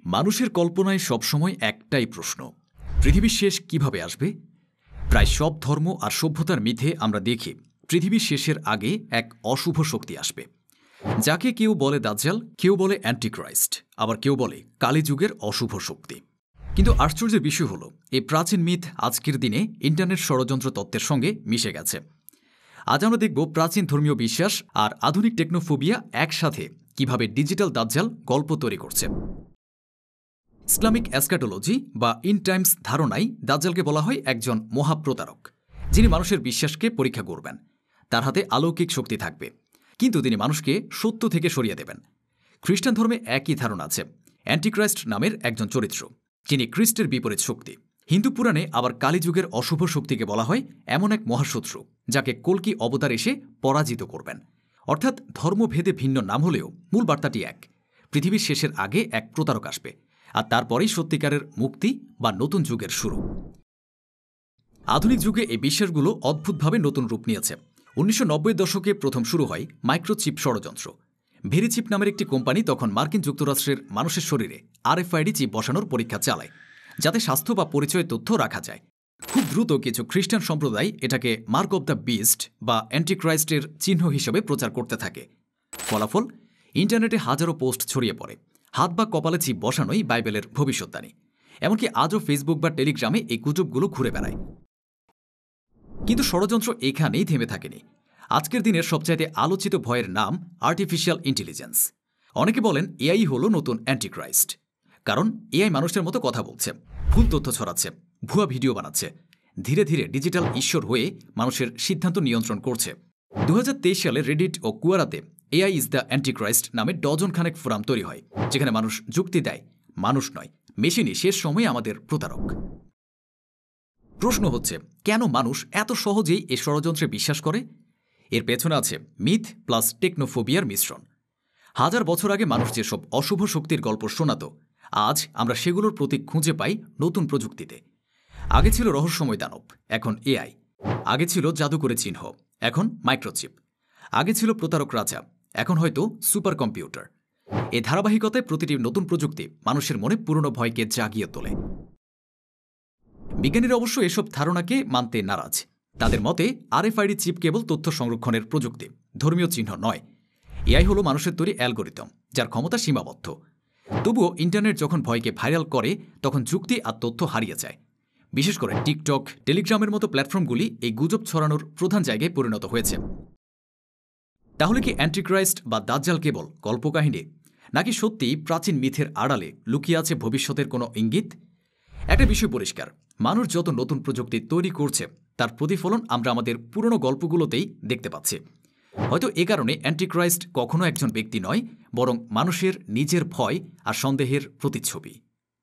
মানুষের কল্পনায় সবসময় একটাই প্রশ্ন, পৃথিবীর শেষ কিভাবে আসবে? প্রায় সব ধর্ম আর সভ্যতার মিথে আমরা দেখি পৃথিবীর শেষের আগে এক অশুভ শক্তি আসবে, যাকে কেউ বলে দাজ্জাল, কেউ বলে অ্যান্টিক্রাইস্ট, আবার কেউ বলে কালীযুগের অশুভ শক্তি। কিন্তু আশ্চর্যের বিষয় হল, এই প্রাচীন মিথ আজকের দিনে ইন্টারনেট ষড়যন্ত্র তত্ত্বের সঙ্গে মিশে গেছে। আজ আমরা দেখব প্রাচীন ধর্মীয় বিশ্বাস আর আধুনিক টেকনোফোবিয়া একসাথে কিভাবে ডিজিটাল দাজ্জাল গল্প তৈরি করছে। ইসলামিক এসক্যাটোলজি বা ইন টাইমস ধারণায় দাজ্জালকে বলা হয় একজন মহাপ্রতারক, যিনি মানুষের বিশ্বাসকে পরীক্ষা করবেন। তার হাতে অলৌকিক শক্তি থাকবে, কিন্তু তিনি মানুষকে সত্য থেকে সরিয়ে দেবেন। খ্রিস্টান ধর্মে একই ধারণা আছে, অ্যান্টিক্রাইস্ট নামের একজন চরিত্র, যিনি খ্রিস্টের বিপরীত শক্তি। হিন্দু পুরাণে আবার কালীযুগের অশুভ শক্তিকে বলা হয় এমন এক মহাশত্রু, যাকে কল্কি অবতার এসে পরাজিত করবেন। অর্থাৎ ধর্মভেদে ভিন্ন নাম হলেও মূল বার্তাটি এক, পৃথিবীর শেষের আগে এক প্রতারক আসবে, আর তারপরেই সত্যিকারের মুক্তি বা নতুন যুগের শুরু। আধুনিক যুগে এই বিশ্বাসগুলো অদ্ভুতভাবে নতুন রূপ নিয়েছে। 1990 দশকে প্রথম শুরু হয় মাইক্রোচিপ ষড়যন্ত্র। ভেরিচিপ নামের একটি কোম্পানি তখন মার্কিন যুক্তরাষ্ট্রের মানুষের শরীরে RFID চিপ বসানোর পরীক্ষা চালায়, যাতে স্বাস্থ্য বা পরিচয় তথ্য রাখা যায়। খুব দ্রুত কিছু খ্রিস্টান সম্প্রদায় এটাকে মার্ক অব দ্য বিস্ট বা অ্যান্টিক্রাইস্টের চিহ্ন হিসেবে প্রচার করতে থাকে। ফলাফল, ইন্টারনেটে হাজারো পোস্ট ছড়িয়ে পড়ে, হাত বা কপালে চিপ বসানোই বাইবেলের ভবিষ্যদ্বাণী। এমনকি আজও ফেসবুক বা টেলিগ্রামে এই গুজবগুলো ঘুরে বেড়ায়। কিন্তু ষড়যন্ত্র এখানেই থেমে থাকেনি। আজকের দিনের সবচাইতে আলোচিত ভয়ের নাম আর্টিফিশিয়াল ইন্টেলিজেন্স। অনেকে বলেন এআই হলো নতুন অ্যান্টিক্রাইস্ট, কারণ এআই মানুষের মতো কথা বলছে, ভুল তথ্য ছড়াচ্ছে, ভুয়া ভিডিও বানাচ্ছে, ধীরে ধীরে ডিজিটাল ঈশ্বর হয়ে মানুষের সিদ্ধান্ত নিয়ন্ত্রণ করছে। 2023 সালে রেডিট ও কুয়ারাতে এআই ইজ দ্য অ্যান্টিক্রাইস্ট নামে ডজনখানেক ফোরাম তৈরি হয়, যেখানে মানুষ যুক্তি দেয় মানুষ নয়, মেশিনই শেষ সময়ে আমাদের প্রতারক। প্রশ্ন হচ্ছে, কেন মানুষ এত সহজেই এ ষড়যন্ত্রে বিশ্বাস করে? এর পেছনে আছে মিথ প্লাস টেকনোফোবিয়ার মিশ্রণ। হাজার বছর আগে মানুষ যেসব অশুভ শক্তির গল্প শোনাত, আজ আমরা সেগুলোর প্রতীক খুঁজে পাই নতুন প্রযুক্তিতে। আগে ছিল রহস্যময় দানব, এখন এআই। আগে ছিল জাদুকরের চিহ্ন, এখন মাইক্রোচিপ। আগে ছিল প্রতারক রাজা, এখন হয়তো সুপার কম্পিউটার। এ ধারাবাহিকতায় প্রতিটি নতুন প্রযুক্তি মানুষের মনে পুরনো ভয়কে জাগিয়ে তোলে। বিজ্ঞানীরা অবশ্য এসব ধারণাকে মানতে নারাজ। তাদের মতে RFID চিপ কেবল তথ্য সংরক্ষণের প্রযুক্তি, ধর্মীয় চিহ্ন নয়। এআই হলো মানুষের তৈরি অ্যালগোরিদম, যার ক্ষমতা সীমাবদ্ধ। তবুও ইন্টারনেট যখন ভয়কে ভাইরাল করে, তখন যুক্তি আর তথ্য হারিয়ে যায়। বিশেষ করে টিকটক, টেলিগ্রামের মতো প্ল্যাটফর্মগুলি এই গুজব ছড়ানোর প্রধান জায়গায় পরিণত হয়েছে। তাহলে কি অ্যান্টিক্রাইস্ট বা দাজ্জাল কেবল কল্পকাহিনী, নাকি সত্যিই প্রাচীন মিথের আড়ালে লুকিয়ে আছে ভবিষ্যতের কোনো ইঙ্গিত? একটা বিষয় পরিষ্কার, মানুষ যত নতুন প্রযুক্তি তৈরি করছে, তার প্রতিফলন আমরা আমাদের পুরনো গল্পগুলোতেই দেখতে পাচ্ছি। হয়তো এ কারণে অ্যান্টিক্রাইস্ট কখনো একজন ব্যক্তি নয়, বরং মানুষের নিজের ভয় আর সন্দেহের প্রতিচ্ছবি।